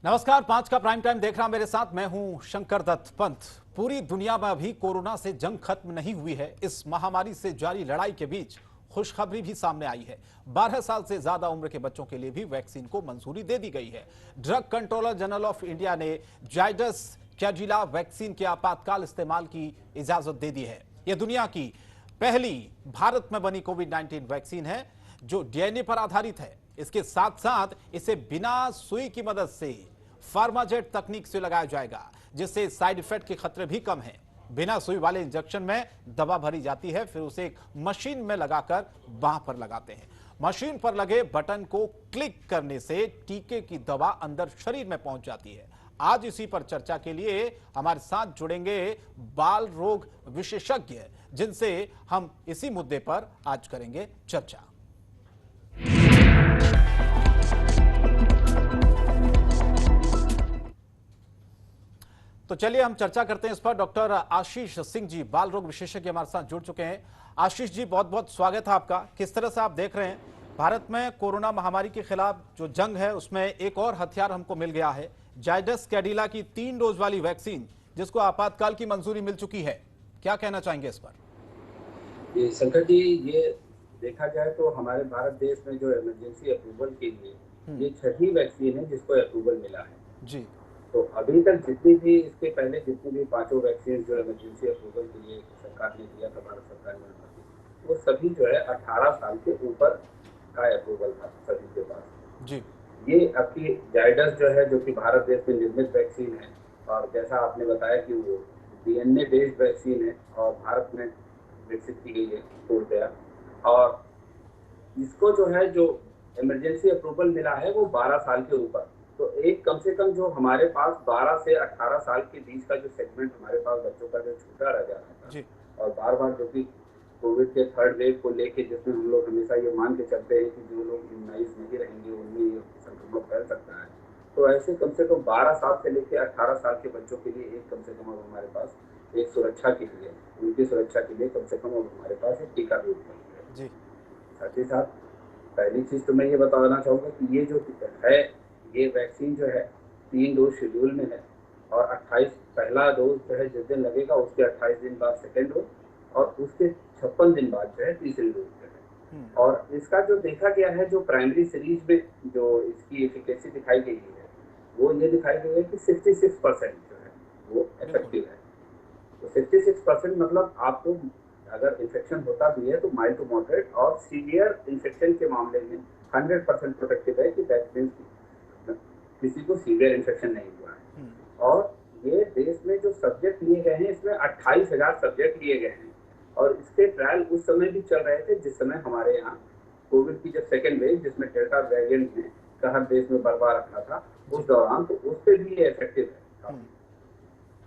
नमस्कार, 5 का prime time देख रहा मेरे साथ मैं हूं शंकर दत्त पंत। पूरी दुनिया में अभी कोरोना से जंग खत्म नहीं हुई है। इस महामारी से जारी लड़ाई के बीच खुशखबरी भी सामने आई है। 12 साल से ज्यादा उम्र के बच्चों के लिए भी वैक्सीन को मंजूरी दे दी गई है। Drug controller general of India ने जाइडस कैडिला वैक्सीन के आपातकाल इस्तेमाल की इजाजत दे दी है। यह दुनिया की पहली भारत में बनी कोविड-19 वैक्सीन है जो डीएनए पर आधारित है। इसके साथ साथ इसे बिना सुई की मदद से फार्माजेट तकनीक से लगाया जाएगा, जिससे साइड इफेक्ट के खतरे भी कम हैं। बिना सुई वाले इंजेक्शन में दवा भरी जाती है, फिर उसे एक मशीन में लगाकर बांह पर लगाते हैं। मशीन पर लगे बटन को क्लिक करने से टीके की दवा अंदर शरीर में पहुंच जाती है। आज इसी पर चर्चा के लिए हमारे साथ जुड़ेंगे बाल रोग विशेषज्ञ, जिनसे हम इसी मुद्दे पर आज करेंगे चर्चा। तो चलिए हम चर्चा करते हैं इस पर। डॉक्टर आशीष सिंह जी, बाल रोग विशेषज्ञ, हमारे साथ जुड़ चुके हैं। आशीष जी, बहुत बहुत स्वागत है आपका। किस तरह से आप देख रहे हैं भारत में कोरोना महामारी के खिलाफ जो जंग है, उसमें एक और हथियार हमको मिल गया है, जाइडस कैडिला की 3 डोज वाली वैक्सीन, जिसको आपातकाल की मंजूरी मिल चुकी है। क्या कहना चाहेंगे इस पर? ये शंकर जी, ये देखा जाए तो हमारे भारत देश में जो इमरजेंसी अप्रूवल के लिए ये छठी वैक्सीन है जिसको अप्रूवल मिला है जी। तो अभी तक जितनी भी इसके पहले जितनी भी 5 वैक्सीन जो इमरजेंसी अप्रूवल के लिए सरकार ने दिया था, भारत सरकार ने, वो सभी जो है 18 साल के ऊपर का अप्रूवल था सभी के पास जी। ये आपकी जाइडस जो है, जो कि भारत देश में निर्मित वैक्सीन है, और जैसा आपने बताया कि वो डीएनए बेस्ड वैक्सीन है और भारत में विकसित की गई है पूर्णतया। और इसको जो है, जो इमरजेंसी अप्रूवल मिला है वो 12 साल के ऊपर, तो एक कम से कम जो हमारे पास 12 से 18 साल के बीच का जो सेगमेंट हमारे पास बच्चों का जो छूटा रह जा रहा जी। था, और बार बार जो कि कोविड के थर्ड वेव को लेके, जिसमें हम लोग हमेशा ये मान के चलते हैं कि जो लोग इम्यूनाइज नहीं रहेंगे उनमें ये संक्रमण फैल सकता है, तो ऐसे कम से कम 12 साल से लेकर 18 साल के बच्चों के लिए एक कम से कम अब हमारे पास एक सुरक्षा के लिए, उनकी सुरक्षा के लिए कम से कम अब हमारे पास एक टीका भी उपलब्ध है। साथ ही साथ पहली चीज तो मैं ये बताना चाहूँगा कि ये जो है, ये वैक्सीन जो है 3 डोज शेड्यूल में है, और 28 पहला डोज जो है जिस दिन लगेगा उसके 28 दिन बाद सेकेंड डोज, और उसके 56 दिन बाद जो है तीसरी डोज जो है। और इसका जो देखा गया है, जो प्राइमरी सीरीज में जो इसकी एफिकेसी दिखाई गई है, वो ये दिखाई गई है कि 66% जो है वो इफेक्टिव है। तो 66% मतलब आपको अगर इन्फेक्शन होता भी है तो माइल्ड टू मॉडरेट, और सीवियर इन्फेक्शन के मामले में 100% प्रोटेक्टिव है, कि दैट मीन्स किसी को सीवियर इन्फेक्शन नहीं हुआ है। और ये देश में जो सब्जेक्ट लिए गए हैं, इसमें 28,000 सब्जेक्ट लिए गए हैं, और इसके ट्रायल उस समय भी चल रहे थे जिस समय हमारे यहाँ कोविड की जब सेकेंड वेव, जिसमें डेल्टा वेरिएंट ने हर देश में बरपा रखा था, उस दौरान, तो उस पर भी ये इफेक्टिव है,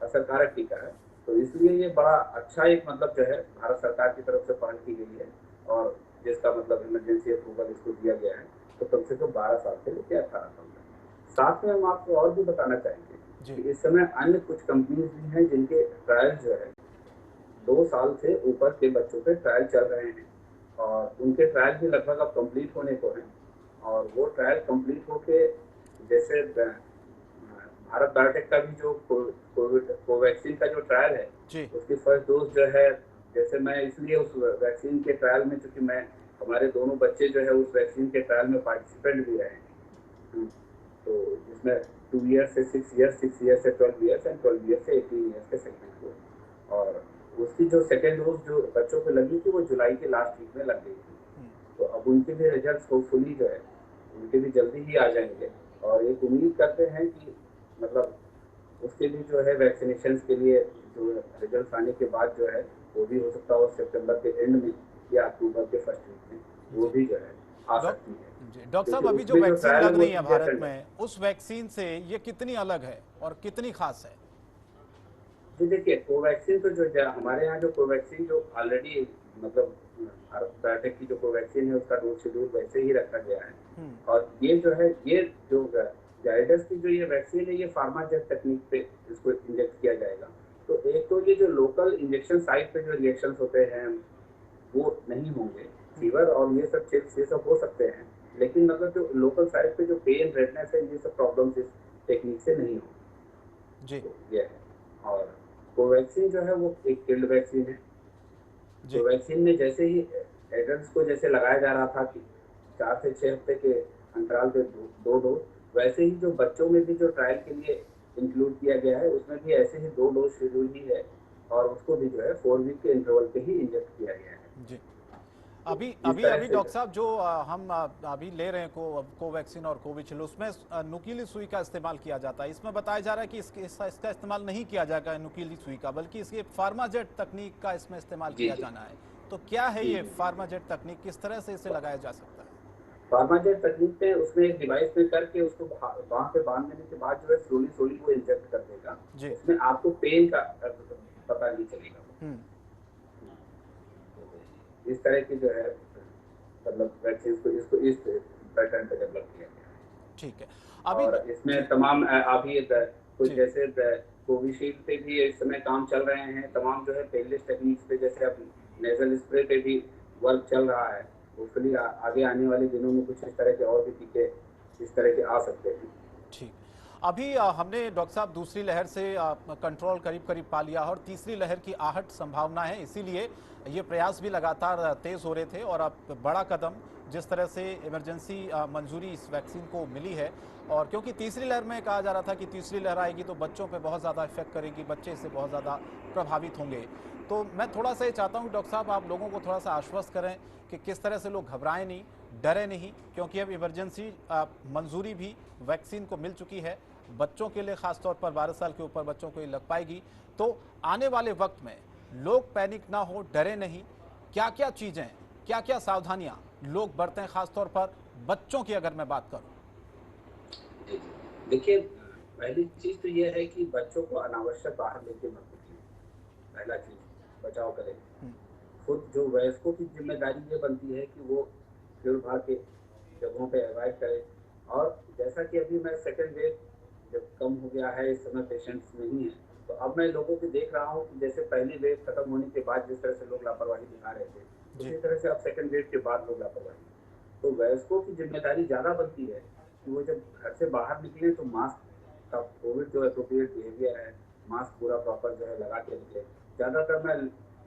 असरकारक टीका है। तो इसलिए ये बड़ा अच्छा एक मतलब जो है भारत सरकार की तरफ से पहल की गई है, और जिसका मतलब इमरजेंसी अप्रूवल इसको दिया गया है, तो कम से कम 12 साल से लेकर 18 साल तक। साथ में हम आपको और भी बताना चाहेंगे कि इस समय अन्य कुछ कंपनीज भी हैं जिनके ट्रायल जो है 2 साल से ऊपर के बच्चों पे ट्रायल चल रहे हैं, और उनके ट्रायल भी लगभग अब कंप्लीट होने को हैं। और वो ट्रायल कंप्लीट होके, जैसे भारत बायोटेक का भी जो कोवैक्सीन का जो ट्रायल है, उसकी फर्स्ट डोज जो है, जैसे मैं इसलिए उस वैक्सीन के ट्रायल में, चूंकि मैं हमारे दोनों बच्चे जो है उस वैक्सीन के ट्रायल में पार्टिसिपेंट भी रहे हैं, तो जिसमें 2 ईयर्स से 6 ईयर्स, 6 ईयर्स से 12 ईयर्स, एंड 12 ईयर्स से 18 ईयर्स के सेगमेंट को, और उसकी जो सेकेंड डोज जो बच्चों को लगी थी वो जुलाई के लास्ट वीक में लग गई थी। तो अब उनके भी रिजल्ट होपफुली जो है उनके भी जल्दी ही आ जाएंगे, और एक उम्मीद करते हैं कि मतलब उसके भी जो है वैक्सीनेशन के लिए जो रिजल्ट आने के बाद जो है वो भी हो सकता है सितंबर के एंड में या अक्टूबर के फर्स्ट वीक में वो भी जो है आ सकती है। डॉक्टर साहब, अभी जो वैक्सीन लग रही है भारत में, उस वैक्सीन से ये कितनी अलग है और कितनी खास है? जी देखिए, कोवैक्सीन तो जो हमारे यहाँ जो कोवैक्सीन जो ऑलरेडी मतलब भारत बायोटेक की जो कोवैक्सीन है उसका डोज शेड्यूल वैसे ही रखा गया है, और ये जो है, ये जो जाइडस की जो ये वैक्सीन है, ये फार्माजेट तकनीक पे इसको इंजेक्ट किया जाएगा। तो एक तो ये जो लोकल इंजेक्शन साइट पे जो रिएक्शन होते हैं वो नहीं होंगे, फीवर और ये सब हो सकते हैं, लेकिन मतलब जो लोकल साइट पे जो पेन, रेडनेस है, ये सब प्रॉब्लम्स इस टेक्निक से नहीं होगी। जी तो ये है। और कोवैक्सीन जो है वो एक किल्ड वैक्सीन है। जी कोवैक्सीन में जैसे ही एडल्ट्स को जैसे लगाया जा रहा था कि 4 से 6 हफ्ते के अंतराल पे दो डोज, वैसे ही जो बच्चों में भी जो ट्रायल के लिए इंक्लूड किया गया है उसमें भी ऐसे ही 2 डोज शेड्यूल ही है, और उसको भी जो है 4 वीक के इंटरवल पे ही इंजेक्ट किया गया है। जी। तो अभी इस अभी तरह अभी से डॉक्टर साहब जो हम अभी ले रहे हैं कोवैक्सीन और कोविशील्ड, उसमें नुकीली सुई का इस्तेमाल किया जाता है। इसमें बताया जा रहा है कि इसका इस्तेमाल नहीं किया जाएगा नुकीली सुई का, बल्कि इसके फार्माजेट तकनीक का इसमें इस्तेमाल जी किया जी जाना है। तो क्या है जी ये जी। फार्माजेट तकनीक, किस तरह से इसे लगाया जा सकता है? फार्माजेट तकनीक पे उसमें एक डिवाइस में करके उसको वहां पे बांध देने के बाद जो है स्लोली स्लोली वो इंजेक्ट कर देगा। जी। उसमें आपको पेन का पता नहीं चलेगा। हम्म। तो इस तरह की जो है मतलब वैक्सीन को इसको इस पैटर्न पे डेवलप किया गया है। ठीक है। और जी इसमें तमाम अभी कुछ जी जैसे कोविशील्ड पे भी इस समय काम चल रहे हैं, तमाम जो है पेनलेस टेक्निक्स पे, जैसे अब नेजल स्प्रे पे भी वर्क चल रहा है। होपफुली आगे आने वाले दिनों में कुछ इस तरह के और भी टीके इस तरह के आ सकते हैं। ठीक। अभी हमने डॉक्टर साहब दूसरी लहर से कंट्रोल करीब करीब पा लिया और तीसरी लहर की आहट संभावना है, इसीलिए ये प्रयास भी लगातार तेज हो रहे थे। और अब बड़ा कदम जिस तरह से इमरजेंसी मंजूरी इस वैक्सीन को मिली है, और क्योंकि तीसरी लहर में कहा जा रहा था कि तीसरी लहर आएगी तो बच्चों पे बहुत ज़्यादा इफेक्ट करेगी, बच्चे इससे बहुत ज़्यादा प्रभावित होंगे। तो मैं थोड़ा सा ये चाहता हूँ डॉक्टर साहब, आप लोगों को थोड़ा सा आश्वस्त करें कि किस तरह से लोग घबराएं नहीं, डरे नहीं, क्योंकि अब इमरजेंसी मंजूरी भी वैक्सीन को मिल चुकी है। बच्चों के लिए खासतौर पर 12 साल के ऊपर बच्चों को ये लग पाएगी। तो आने वाले वक्त में लोग पैनिक ना हो, डरे नहीं। क्या क्या चीज़ें, क्या क्या सावधानियां लोग बरतें, खासतौर पर बच्चों की अगर मैं बात करूं? जी, जी। देखिए, पहली चीज़ तो ये है कि बच्चों को अनावश्यक बाहर लेके मत निकलिए। पहला चीज़, बचाव करें। हम्म। खुद जो वयस्कों की ज़िम्मेदारी ये बनती है कि वो भीड़-भाड़ के जगहों पे अवॉइड करें। और जैसा कि अभी मैं सेकंड वेव जब कम हो गया है, इस समय पेशेंट्स नहीं हैं, तो अब मैं लोगों को देख रहा हूँ कि जैसे पहली वेव खत्म होने के बाद जिस तरह से लोग लापरवाही दिखा रहे थे, जी उसी तरह से अब सेकंड वेव के बाद लोग लापरवाही। तो वयस्कों की ज़िम्मेदारी ज़्यादा बनती है कि वो जब घर से बाहर निकले तो मास्क का कोविड जो एप्रोप्रिएट बिहेवियर है, मास्क पूरा प्रॉपर जो है लगा के निकले। ज़्यादातर मैं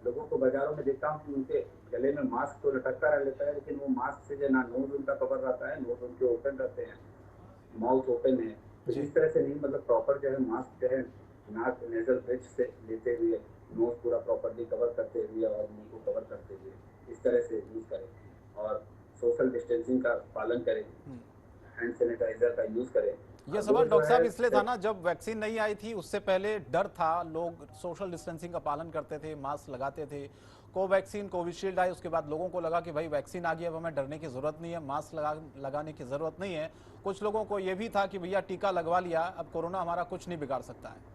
लोगों को बाज़ारों में देखता हूँ कि उनके गले में मास्क तो लटकता रह लेता है, लेकिन वो मास्क से जो ना नोज़ उनका कवर रहता है, नोज़ उनके ओपन रहते हैं, माउथ ओपन है। तो जी इस तरह से नहीं, मतलब प्रॉपर जो है मास्क जो है नाक नेज़ल ब्रिज से लेते हुए, नोज़ पूरा प्रॉपर्ली कवर करते हुए और मुँह को कवर करते हुए, इस तरह से यूज़ करें। और सोशल डिस्टेंसिंग का पालन करें, हैंड सैनिटाइज़र का यूज़ करें। ये और वो सवाल जो डॉक्टर साहब है इसलिए था ना, जब वैक्सीन नहीं आई थी उससे पहले डर था, लोग सोशल डिस्टेंसिंग का पालन करते थे, मास्क लगाते थे। कोवैक्सीन कोविशील्ड आई, उसके बाद लोगों को लगा कि भाई वैक्सीन आ गई, अब हमें डरने की ज़रूरत नहीं है, मास्क लगाने की ज़रूरत नहीं है। कुछ लोगों को ये भी था कि भैया टीका लगवा लिया, अब कोरोना हमारा कुछ नहीं बिगाड़ सकता है।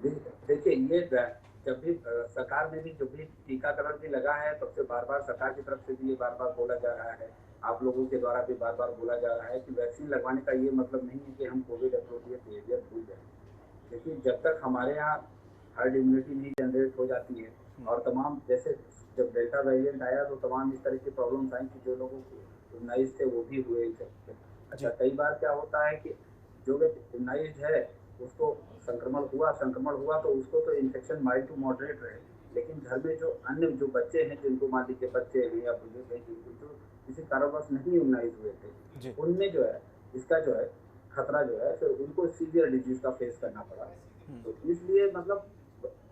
देखिए, ये जब भी सरकार में भी जो भी टीकाकरण भी लगा है, तब से बार-बार सरकार की तरफ से भी ये बार-बार बोला जा रहा है, आप लोगों के द्वारा भी बार-बार बोला जा रहा है कि वैक्सीन लगवाने का ये मतलब नहीं है कि हम कोविड एप्रोप्रिएट बिहेवियर भूल जाएँ। लेकिन जब तक हमारे यहाँ हर्ड इम्यूनिटी नहीं जनरेट हो जाती है, और तमाम जैसे जब डेल्टा वेरिएंट आया तो तमाम इस तरह की प्रॉब्लम्स आई कि जो लोगों को इम्यूनाइज़ थे वो भी हुए इन्फेक्टेड। अच्छा, जी कई बार क्या होता है कि जो व्यक्ति इम्यूनाइज़्ड है उसको संक्रमण हुआ तो उसको तो इन्फेक्शन माइल्ड टू मॉडरेट रहे, लेकिन घर में जो अन्य जो बच्चे हैं, जिनको मान लीजिए बच्चे हैं या बुजुर्ग हैं, जिनको जो किसी कारणवश नहीं इम्यूनाइज़ हुए थे, जी उनमें जो है इसका जो है खतरा जो है, फिर उनको सीवियर डिजीज़ का फेस करना पड़ा। तो इसलिए मतलब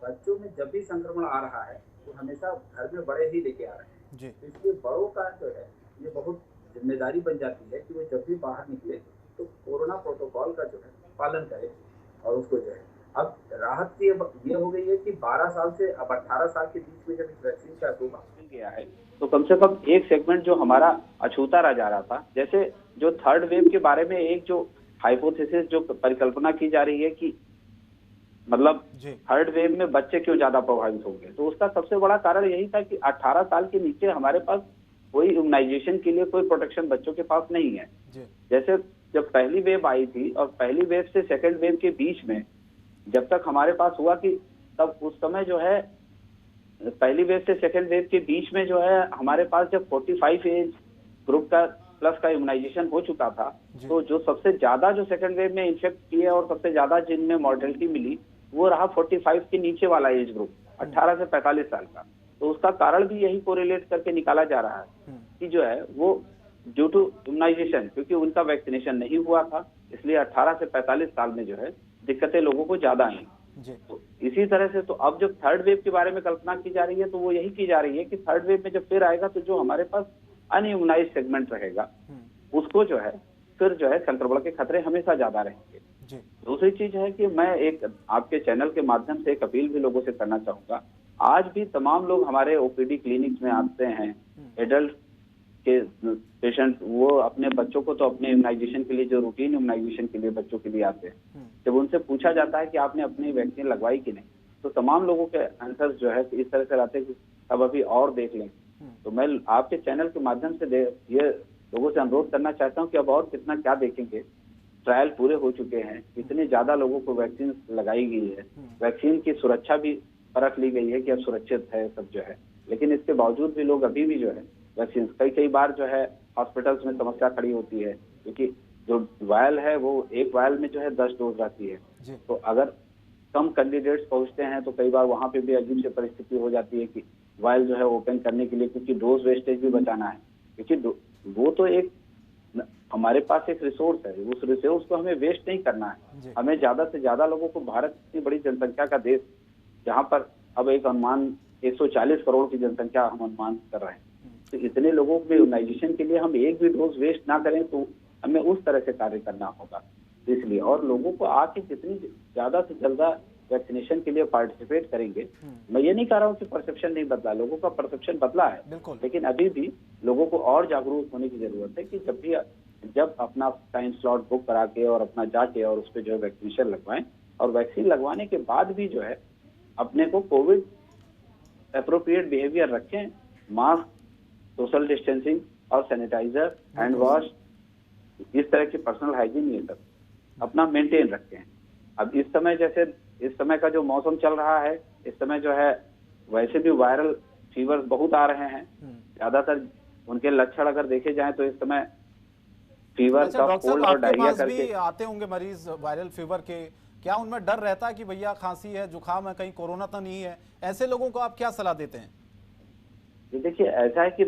बच्चों में जब भी संक्रमण आ रहा है तो हमेशा घर में बड़े ही लेके आ रहे हैं। जी तो इसलिए बड़ों का जो है ये बहुत जिम्मेदारी बन जाती है कि वो जब भी बाहर निकले तो कोरोना प्रोटोकॉल का जो है पालन करें। और उसको जो है अब राहत की ये हो गई है कि 12 साल से अब 18 साल के बीच में जब इस वैक्सीन का अप्रूवल मिल गया है, तो कम से कम एक सेगमेंट जो हमारा अछूता रह जा रहा था, जैसे जो थर्ड वेव के बारे में एक जो हाइपोथेसिस जो परिकल्पना की जा रही है कि मतलब जी थर्ड वेव में बच्चे क्यों ज्यादा प्रभावित होंगे, तो उसका सबसे बड़ा कारण यही था कि 18 साल के नीचे हमारे पास कोई इम्यूनाइजेशन के लिए कोई प्रोटेक्शन बच्चों के पास नहीं है। जी जैसे जब पहली वेव आई थी और पहली वेव से सेकंड वेव के बीच में जब तक हमारे पास हुआ कि तब उस समय जो है पहली वेव से सेकंड वेव के बीच में जो है हमारे पास जब 45 एज ग्रुप का प्लस का इम्यूनाइजेशन हो चुका था, जी। तो जो सबसे ज्यादा जो सेकंड वेव में इन्फेक्ट किए और सबसे ज्यादा जिनमें मॉर्टेलिटी मिली वो रहा 45 के नीचे वाला एज ग्रुप, 18 से 45 साल का। तो उसका कारण भी यही कोरिलेट करके निकाला जा रहा है कि जो है वो ड्यू टू इम्यूनाइजेशन, क्योंकि उनका वैक्सीनेशन नहीं हुआ था, इसलिए 18 से 45 साल में जो है दिक्कतें लोगों को ज्यादा आई। जी। तो इसी तरह से तो अब जब थर्ड वेव के बारे में कल्पना की जा रही है तो वो यही की जा रही है कि थर्ड वेव में जब फिर आएगा तो जो हमारे पास अनइम्यूनाइज्ड सेगमेंट रहेगा उसको जो है फिर जो है संक्रमण के खतरे हमेशा ज्यादा रहेंगे। जी। दूसरी चीज है कि मैं एक आपके चैनल के माध्यम से एक अपील भी लोगों से करना चाहूंगा। आज भी तमाम लोग हमारे ओपीडी क्लिनिक्स में आते हैं, एडल्ट के पेशेंट, वो अपने बच्चों को तो अपने इम्यूनाइजेशन के लिए, जो रूटीन इम्यूनाइजेशन के लिए बच्चों के लिए आते हैं, जब उनसे पूछा जाता है कि आपने अपनी वैक्सीन लगवाई कि नहीं, तो तमाम लोगों के आंसर जो है इस तरह से आते हैं कि अब अभी और देख लें। तो मैं आपके चैनल के माध्यम से ये लोगों से अनुरोध करना चाहता हूँ कि अब और कितना क्या देखेंगे, ट्रायल पूरे हो चुके हैं, इतने ज्यादा लोगों को वैक्सीन लगाई गई है, वैक्सीन की सुरक्षा भी परख ली गई है कि अब सुरक्षित है सब जो है, लेकिन इसके बावजूद भी लोग अभी भी जो है वैक्सीन, कई बार जो है हॉस्पिटल्स में समस्या खड़ी होती है क्योंकि जो वायल है वो एक वायल में जो है 10 डोज रहती है। तो अगर कम कैंडिडेट्स पहुंचते हैं तो कई बार वहां पे भी अजीब सी परिस्थिति हो जाती है कि वायल जो है ओपन करने के लिए, क्योंकि डोज वेस्टेज भी बचाना है, क्योंकि वो तो एक हमारे पास एक रिसोर्स है, उस रिसोर्स को हमें वेस्ट नहीं करना है। हमें ज्यादा से ज्यादा लोगों को, भारत इतनी बड़ी जनसंख्या का देश जहाँ पर अब एक अनुमान 140 करोड़ की जनसंख्या हम अनुमान कर रहे हैं, तो इतने लोगों में इम्यूनाइजेशन के लिए हम एक भी डोज वेस्ट ना करें, तो हमें उस तरह से कार्य करना होगा। इसलिए और लोगों को आके जितनी ज्यादा से ज्यादा वैक्सीनेशन के लिए पार्टिसिपेट करेंगे। मैं ये नहीं कह रहा हूँ कि परसेप्शन नहीं बदला, लोगों का परसेप्शन बदला है, लेकिन अभी भी लोगों को और जागरूक होने की जरूरत है कि जब अपना टाइम स्लॉट बुक करा के और अपना जाके और उस पर जो है वैक्सीनेशन लगवाएं, और वैक्सीन लगवाने के बाद भी जो है अपने को कोविड एप्रोप्रिएट बिहेवियर रखें, मास्क, सोशल डिस्टेंसिंग और सैनिटाइजर, हैंड वॉश, इस तरह की पर्सनल हाइजीन ये सब अपना मेंटेन रखें। अब इस समय जैसे इस समय का जो मौसम चल रहा है, इस समय जो है वैसे भी वायरल फीवर बहुत आ रहे हैं, ज्यादातर उनके लक्षण अगर देखे जाएं तो इस समय फीवर का कोल्ड और डायरिया करके आते होंगे मरीज वायरल फीवर के, क्या उनमें डर रहता है कि भैया खांसी है, जुकाम है, कहीं कोरोना तो नहीं है? ऐसे लोगों को आप क्या सलाह देते हैं? ये देखिए, ऐसा है कि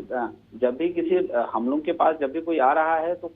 जब भी किसी हम लोग के पास जब भी कोई आ रहा है तो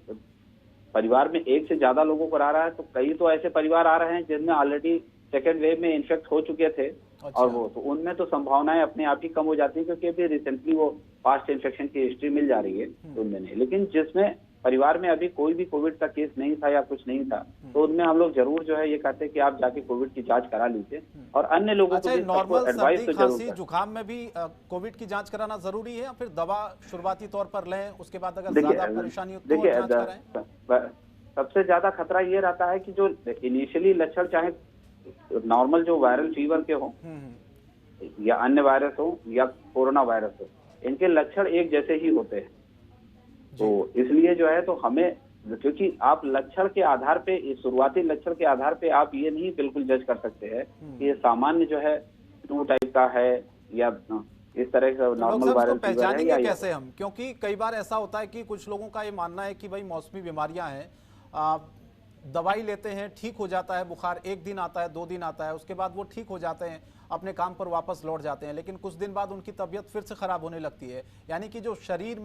परिवार में एक से ज्यादा लोगों को आ रहा है, तो कई तो ऐसे परिवार आ रहे हैं जिनमें ऑलरेडी सेकेंड वेव में इन्फेक्ट हो चुके थे। अच्छा। और वो तो उनमें तो संभावनाएं अपने आप ही कम हो जाती है, क्योंकि अभी रिसेंटली वो पास्ट इन्फेक्शन की हिस्ट्री मिल जा रही है, तो उनमें नहीं। लेकिन जिसमें परिवार में अभी कोई भी कोविड का केस नहीं था या कुछ नहीं था, तो उनमें हम लोग जरूर जो है ये कहते हैं कि आप जाके कोविड की जांच करा लीजिए, और अन्य लोगों को भी नॉर्मल एडवाइस तो जरूर सर्दी जुकाम में भी कोविड की जांच कराना जरूरी है, या फिर दवा शुरुआती तौर पर लें, उसके बाद अगर ज्यादा परेशानी हो तो जांच कराएं? सबसे ज्यादा खतरा ये रहता है कि जो इनिशियली लक्षण, चाहे नॉर्मल जो वायरल फीवर के हो या अन्य वायरस हो या कोरोना वायरस हो, इनके लक्षण एक जैसे ही होते हैं। तो इसलिए जो है तो हमें, क्योंकि आप लक्षण के आधार पे, शुरुआती लक्षण के आधार पे आप ये नहीं बिल्कुल जज कर सकते हैं कि ये सामान्य जो है फ्लू टाइप का है या इस तरह का नॉर्मल वायरल फीवर है या कैसे हम? क्योंकि कई बार ऐसा होता है कि कुछ लोगों का ये मानना है कि भाई मौसमी बीमारियां हैं, दवाई लेते हैं, ठीक हो जाता है, बुखार 1 दिन आता है, 2 दिन आता है, उसके बाद वो ठीक हो जाते हैं, अपने काम पर वापस लौट जाते हैं, लेकिन कुछ दिन बाद उनकी तबीयत फिर से खराब होने लगती है। यानी कि जो शरीर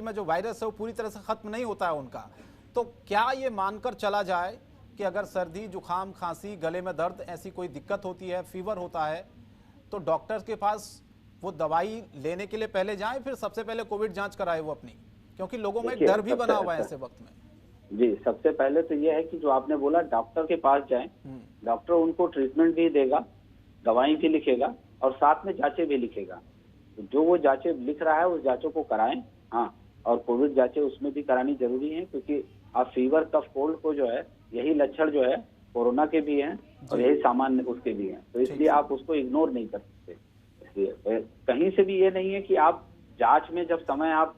में जो वायरस है वो पूरी तरह से खत्म नहीं होता है उनका। तो क्या ये मानकर चला जाए कि अगर सर्दी, जुकाम, खांसी, गले में दर्द, ऐसी कोई दिक्कत होती है, फीवर होता है, तो डॉक्टर के पास वो दवाई लेने के लिए पहले जाएं, फिर सबसे पहले कोविड जांच कराए वो अपनी? क्योंकि लोगों में डर भी बना हुआ है ऐसे वक्त में। जी, सबसे पहले तो ये है कि जो आपने बोला डॉक्टर के पास जाएं, डॉक्टर उनको ट्रीटमेंट भी देगा, दवाई भी लिखेगा और साथ में जांचें भी लिखेगा। तो जो वो जांचें लिख रहा है उस जांचों को कराएं। हाँ, और कोविड जांचें उसमें भी करानी जरूरी है, क्योंकि आप फीवर, कफ, कोल्ड को जो है यही लक्षण जो है कोरोना के भी हैं और यही सामान्य उसके भी हैं, तो इसलिए आप उसको इग्नोर नहीं कर सकते। इसलिए कहीं से भी ये नहीं है कि आप जांच में जब समय आप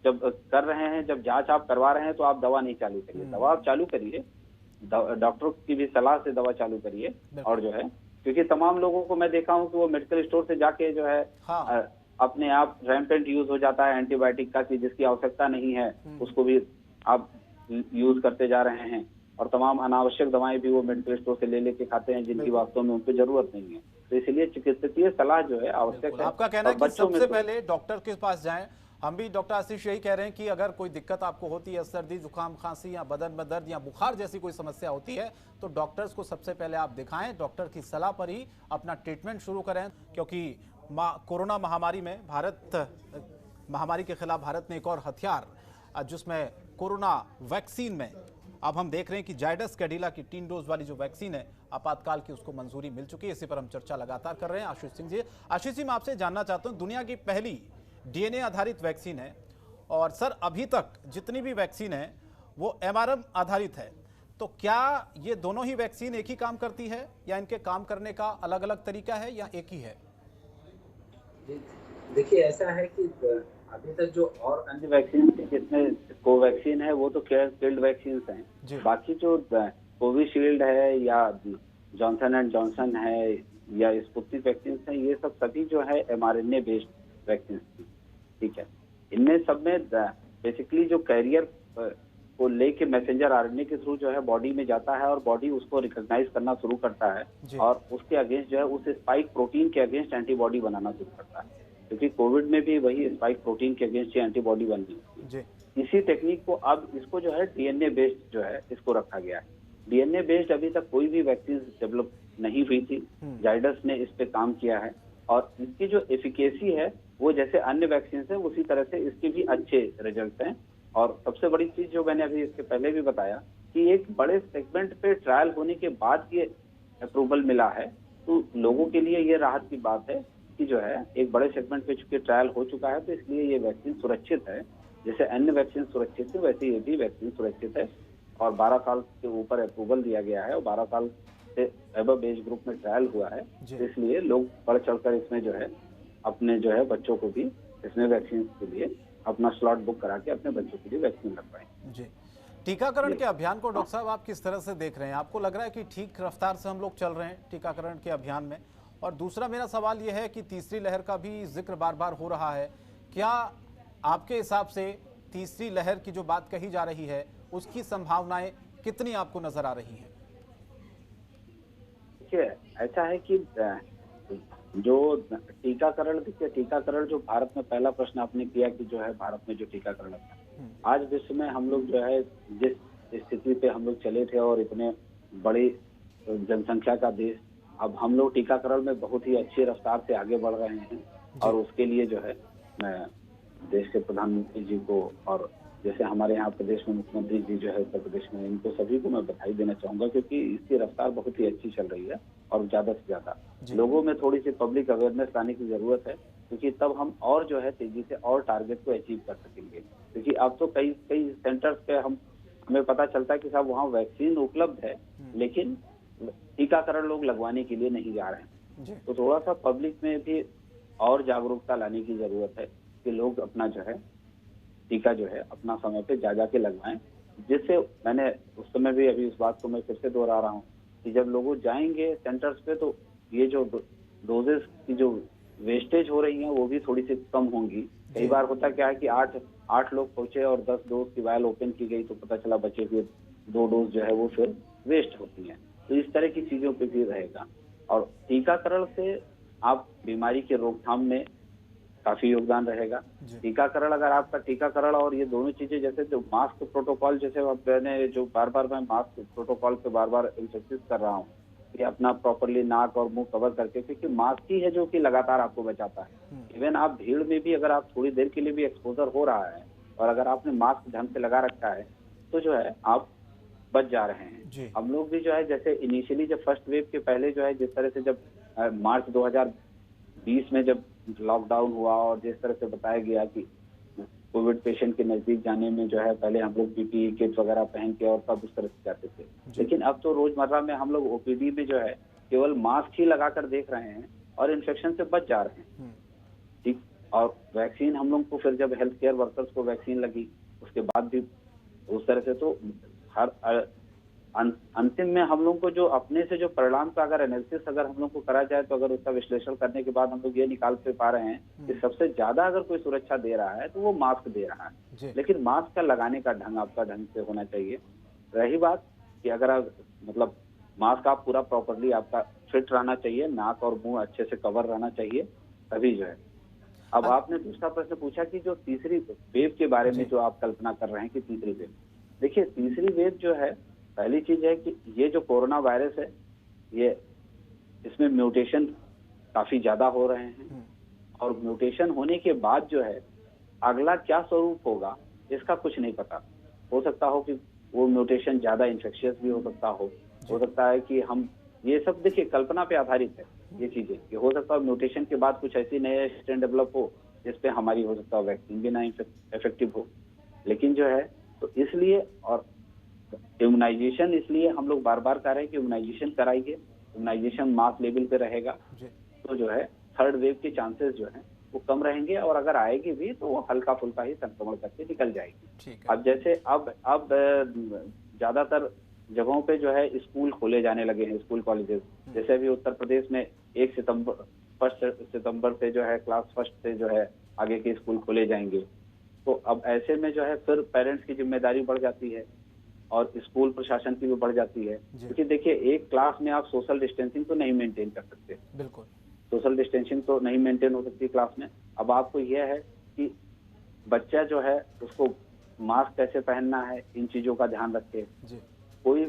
जब कर रहे हैं, जब जांच आप करवा रहे हैं तो आप दवा नहीं चालू करिए। दवा आप चालू करिए, डॉक्टर की भी सलाह से दवा चालू करिए। और जो है, क्योंकि तमाम लोगों को मैं देखा हूं कि वो मेडिकल स्टोर से जाके जो है अपने आप रैम्पेंट यूज हो जाता है एंटीबायोटिक का, कि जिसकी आवश्यकता नहीं है उसको भी आप यूज करते जा रहे हैं, और तमाम अनावश्यक दवाएं भी वो मेडिकल स्टोर से ले लेके खाते हैं जिनकी वास्तव में उनको जरूरत नहीं है। तो इसलिए चिकित्सकीय सलाह जो है आवश्यक है। आपका कहना है और कि बच्चों में सबसे तो पहले डॉक्टर के पास जाएं। हम भी डॉक्टर आशीष यही कह रहे हैं कि अगर कोई दिक्कत आपको होती है, सर्दी जुकाम खांसी या बदन में दर्द या बुखार जैसी कोई समस्या होती है, तो डॉक्टर्स को सबसे पहले आप दिखाएं, डॉक्टर की सलाह पर ही अपना ट्रीटमेंट शुरू करें। क्योंकि कोरोना महामारी में महामारी के खिलाफ भारत ने एक और हथियार, जिसमें कोरोना वैक्सीन में अब हम देख रहे हैं कि जायडस कैडिला की 3 डोज वाली जो वैक्सीन है आपातकाल की, उसको मंजूरी मिल चुकी है। इसी पर हम चर्चा लगातार कर रहे हैं आशीष सिंह जी। आशीष जी, मैं आपसे जानना चाहता हूं, दुनिया की पहली डीएनए आधारित वैक्सीन है, और सर अभी तक जितनी भी वैक्सीन है वो एमआरएन आधारित है, तो क्या ये दोनों ही वैक्सीन एक ही काम करती है, या इनके काम करने का अलग अलग तरीका है, या एक ही है? देखिए, ऐसा है कि अभी तक जो और अन्य वैक्सीन जिसमें कोवैक्सीन है वो तो किल्ड वैक्सीन हैं। बाकी जो कोविशील्ड है या जॉनसन एंड जॉनसन है या स्पुतनिक वैक्सीन है, ये सब सभी जो है एमआरएनए बेस्ड वैक्सीन, ठीक है। इनमें सब में बेसिकली जो कैरियर को लेके मैसेंजर आरएनए के थ्रू जो है बॉडी में जाता है, और बॉडी उसको रिकॉग्नाइज करना शुरू करता है, और उसके अगेंस्ट जो है उस स्पाइक प्रोटीन के अगेंस्ट एंटीबॉडी बनाना शुरू करता है, क्योंकि कोविड में भी वही स्पाइक प्रोटीन के अगेंस्ट ही एंटीबॉडी बननी है। इसी टेक्निक को अब इसको जो है डीएनए बेस्ड जो है इसको रखा गया है। डीएनए बेस्ड अभी तक कोई भी वैक्सीन डेवलप नहीं हुई थी, जाइडस ने इस पे काम किया है, और इसकी जो एफिकेसी है वो जैसे अन्य वैक्सीन है उसी तरह से इसके भी अच्छे रिजल्ट हैं। और सबसे बड़ी चीज जो मैंने अभी इसके पहले भी बताया कि एक बड़े सेगमेंट पे ट्रायल होने के बाद ये अप्रूवल मिला है, तो लोगों के लिए ये राहत की बात है कि जो है एक बड़े सेगमेंट पे चूंकि ट्रायल हो चुका है, तो इसलिए ये वैक्सीन सुरक्षित है। जैसे अन्य वैक्सीन सुरक्षित है वैसे ये भी वैक्सीन सुरक्षित है, और 12 साल के ऊपर अप्रूवल दिया गया है, और 12 साल से अबव एज ग्रुप में ट्रायल हुआ है, तो इसलिए लोग बढ़ चढ़कर इसमें जो है अपने जो है बच्चों को भी इसमें वैक्सीन के लिए अपना स्लॉट बुक करा के अपने बच्चों के लिए वैक्सीन लगवाएं। जी, टीकाकरण के अभियान को डॉक्टर साहब आप किस तरह से देख रहे हैं? आपको लग रहा है कि ठीक रफ्तार से हम लोग चल रहे हैं टीकाकरण के अभियान में? और दूसरा मेरा सवाल यह है कि तीसरी लहर का भी जिक्र बार बार हो रहा है, क्या आपके हिसाब से तीसरी लहर की जो बात कही जा रही है उसकी संभावनाएं कितनी आपको नजर आ रही हैं? देखिए, ऐसा है कि जो टीकाकरण जो भारत में पहला प्रश्न आपने किया कि जो है भारत में जो टीकाकरण है, आज विश्व में हम लोग जो है जिस स्थिति पे हम लोग चले थे और इतने बड़ी जनसंख्या का देश, अब हम लोग टीकाकरण में बहुत ही अच्छी रफ्तार से आगे बढ़ रहे हैं, और उसके लिए जो है मैं देश के प्रधानमंत्री जी को और जैसे हमारे यहाँ प्रदेश में मुख्यमंत्री जी जो है उत्तर प्रदेश में, इनको सभी को मैं बधाई देना चाहूंगा, क्योंकि इसकी रफ्तार बहुत ही अच्छी चल रही है, और ज्यादा से ज्यादा लोगों में थोड़ी सी पब्लिक अवेयरनेस लाने की जरूरत है, क्योंकि तब हम और जो है तेजी से और टारगेट को अचीव कर सकेंगे। क्योंकि अब तो कई सेंटर्स पे हमें पता चलता है कि साहब वहाँ वैक्सीन उपलब्ध है, लेकिन टीकाकरण लोग लगवाने के लिए नहीं जा रहे हैं। तो थोड़ा सा पब्लिक में भी और जागरूकता लाने की जरूरत है कि लोग अपना जो है टीका जो है अपना समय पे जा के लगवाएं, जिससे मैंने उस समय भी अभी इस बात को मैं फिर से दोहरा रहा हूँ कि जब लोग जाएंगे सेंटर्स पे, तो ये जो डोजेस की जो वेस्टेज हो रही है वो भी थोड़ी सी कम होंगी। कई बार होता क्या है कि 8 लोग पहुंचे और 10 डोज की वायल ओपन की गई, तो पता चला बचे हुए 2 डोज जो है वो फिर वेस्ट होती है। तो इस तरह की चीजों पे भी रहेगा, और टीकाकरण से आप बीमारी के रोकथाम में काफी योगदान रहेगा। टीकाकरण, अगर आपका टीकाकरण और ये दोनों चीजें, जैसे जो मास्क प्रोटोकॉल, जैसे मैंने जो बार मैं मास्क प्रोटोकॉल पे बार एम्फेसिस कर रहा हूँ कि अपना प्रॉपरली नाक और मुंह कवर करके, क्योंकि मास्क ही है जो कि लगातार आपको बचाता है। इवन आप भीड़ में भी अगर आप थोड़ी देर के लिए भी एक्सपोजर हो रहा है, और अगर आपने मास्क ढंग से लगा रखा है, तो जो है आप बच जा रहे हैं। हम लोग भी जो है जैसे इनिशियली जब फर्स्ट वेव के पहले जो है जिस तरह से जब मार्च 2020 में जब लॉकडाउन हुआ, और जिस तरह से बताया गया कि कोविड पेशेंट के नजदीक जाने में जो है पहले हम लोग पीपीई किट वगैरह पहन के और तब उस तरह से जाते थे, लेकिन अब तो रोजमर्रा में हम लोग ओपीडी में जो है केवल मास्क ही लगाकर देख रहे हैं और इन्फेक्शन से बच जा रहे हैं। ठीक, और वैक्सीन हम लोग को फिर जब हेल्थ केयर वर्कर्स को वैक्सीन लगी उसके बाद भी उस तरह से, तो हर अंतिम में हम लोग को जो अपने से जो परिणाम का अगर एनालिसिस अगर हम लोग को करा जाए, तो अगर उसका विश्लेषण करने के बाद हम लोग ये निकाल पे पा रहे हैं कि सबसे ज्यादा अगर कोई सुरक्षा दे रहा है तो वो मास्क दे रहा है। लेकिन मास्क का लगाने का ढंग आपका ढंग से होना चाहिए। रही बात कि अगर आप मतलब मास्क आप पूरा प्रॉपरली आपका फिट रहना चाहिए, नाक और मुंह अच्छे से कवर रहना चाहिए, तभी जो है। अब आपने दूसरा प्रश्न पूछा कि जो तीसरी वेव के बारे में जो आप कल्पना कर रहे हैं कि तीसरी वेव, देखिए तीसरी वेव जो है, पहली चीज है कि ये जो कोरोना वायरस है, ये इसमें म्यूटेशन काफी ज्यादा हो रहे हैं, और म्यूटेशन होने के बाद जो है अगला क्या स्वरूप होगा इसका कुछ नहीं पता। हो सकता हो कि वो म्यूटेशन ज्यादा इन्फेक्शियस भी हो सकता है कि हम ये सब देखिए कल्पना पे आधारित है ये चीजें, कि हो सकता है म्यूटेशन के बाद कुछ ऐसी नए स्ट्रेन डेवलप हो जिसपे हमारी हो सकता है वैक्सीन भी ना इफेक्टिव हो। लेकिन जो है तो इसलिए, और इम्यूनाइजेशन इसलिए हम लोग बार बार कह रहे हैं कि इम्यूनाइजेशन कराइए, इम्यूनाइजेशन मास लेवल पे रहेगा तो जो है थर्ड वेव के चांसेस जो है वो कम रहेंगे, और अगर आएगी भी तो वो हल्का फुल्का ही संक्रमण करके निकल जाएगी। अब जैसे अब ज्यादातर जगहों पे जो है स्कूल खोले जाने लगे हैं, स्कूल कॉलेजेस, जैसे अभी उत्तर प्रदेश में 1 सितंबर से जो है क्लास फर्स्ट से जो है आगे के स्कूल खोले जाएंगे। तो अब ऐसे में जो है फिर पेरेंट्स की जिम्मेदारी बढ़ जाती है और स्कूल प्रशासन की भी बढ़ जाती है, क्योंकि देखिए एक क्लास में आप सोशल डिस्टेंसिंग तो नहीं मेंटेन कर सकते, बिल्कुल सोशल डिस्टेंसिंग तो नहीं मेंटेन हो सकती क्लास में। अब आपको यह है कि बच्चा जो है उसको मास्क कैसे पहनना है, इन चीजों का ध्यान रखे। कोई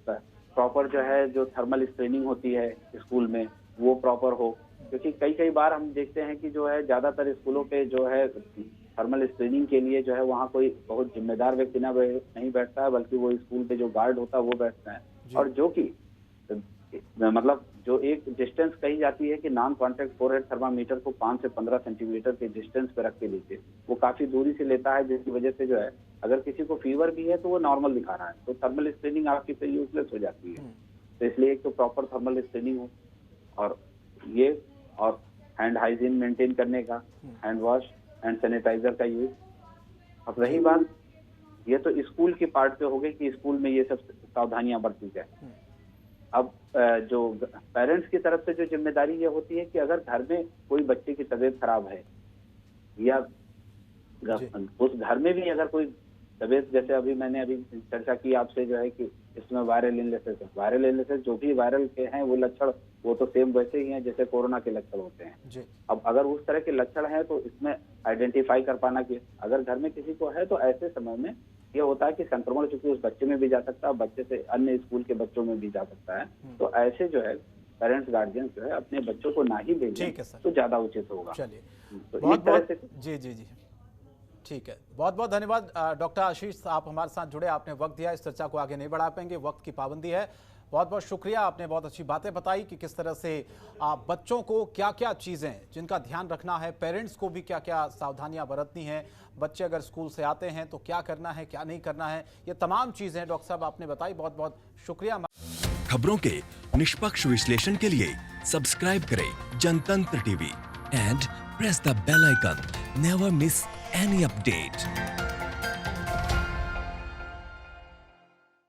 प्रॉपर जो है जो थर्मल स्क्रीनिंग होती है स्कूल में वो प्रॉपर हो, क्योंकि कई बार हम देखते हैं कि जो है ज्यादातर स्कूलों पे जो है थर्मल स्क्रीनिंग के लिए जो है वहाँ कोई बहुत जिम्मेदार व्यक्ति नहीं बैठता है, बल्कि वो स्कूल पे जो गार्ड होता है वो बैठता है, और जो कि मतलब जो एक डिस्टेंस कही जाती है कि नॉन कॉन्टेक्ट फोरहेड थर्मामीटर को 5 से 15 सेंटीमीटर के डिस्टेंस पे रख के लीजिए, वो काफी दूरी से लेता है, जिसकी वजह से जो है अगर किसी को फीवर भी है तो वो नॉर्मल दिखा रहा है, तो थर्मल स्क्रीनिंग आपकी फिर यूजलेस हो जाती है। तो इसलिए एक तो प्रॉपर थर्मल स्क्रीनिंग हो, और हैंड हाइजीन मेंटेन करने का, हैंड वॉश एंड सैनिटाइजर का यूज। अब रही बात, ये तो स्कूल की पार्ट पे हो गई कि स्कूल में ये सब सावधानियां बरती जाए। अब जो पेरेंट्स की तरफ से जो जिम्मेदारी ये होती है कि अगर घर में कोई बच्चे की तबीयत खराब है, या उस घर में भी अगर कोई तबीयत, जैसे मैंने अभी चर्चा की आपसे जो है कि इसमें वायरल इलनेसेस जो भी वायरल के हैं वो लक्षण वो तो सेम वैसे ही हैं जैसे कोरोना के लक्षण होते हैं। अब अगर उस तरह के लक्षण हैं तो इसमें आइडेंटिफाई कर पाना कि अगर घर में किसी को है तो ऐसे समय में ये होता है कि संक्रमण चूंकि उस बच्चे में भी जा सकता है, बच्चे से अन्य स्कूल के बच्चों में भी जा सकता है, तो ऐसे जो है पेरेंट्स गार्जियन जो है अपने बच्चों को ना ही भेजें तो ज्यादा उचित होगा। चलिए, तो बहुत जी ठीक है, बहुत बहुत धन्यवाद डॉक्टर आशीष, आप हमारे साथ जुड़े, आपने वक्त दिया। इस चर्चा को आगे नहीं बढ़ा पाएंगे, वक्त की पाबंदी है। बहुत बहुत शुक्रिया, आपने बहुत अच्छी बातें बताई कि किस तरह से बच्चों को क्या क्या चीज़ें जिनका ध्यान रखना है, पेरेंट्स को भी क्या क्या सावधानियां बरतनी हैं, बच्चे अगर स्कूल से आते हैं तो क्या करना है क्या नहीं करना है, ये तमाम चीज़ें डॉक्टर साहब आपने बताई। बहुत बहुत शुक्रिया। खबरों के निष्पक्ष विश्लेषण के लिए सब्सक्राइब करें Jantantra TV and press the bell icon. Never miss any update.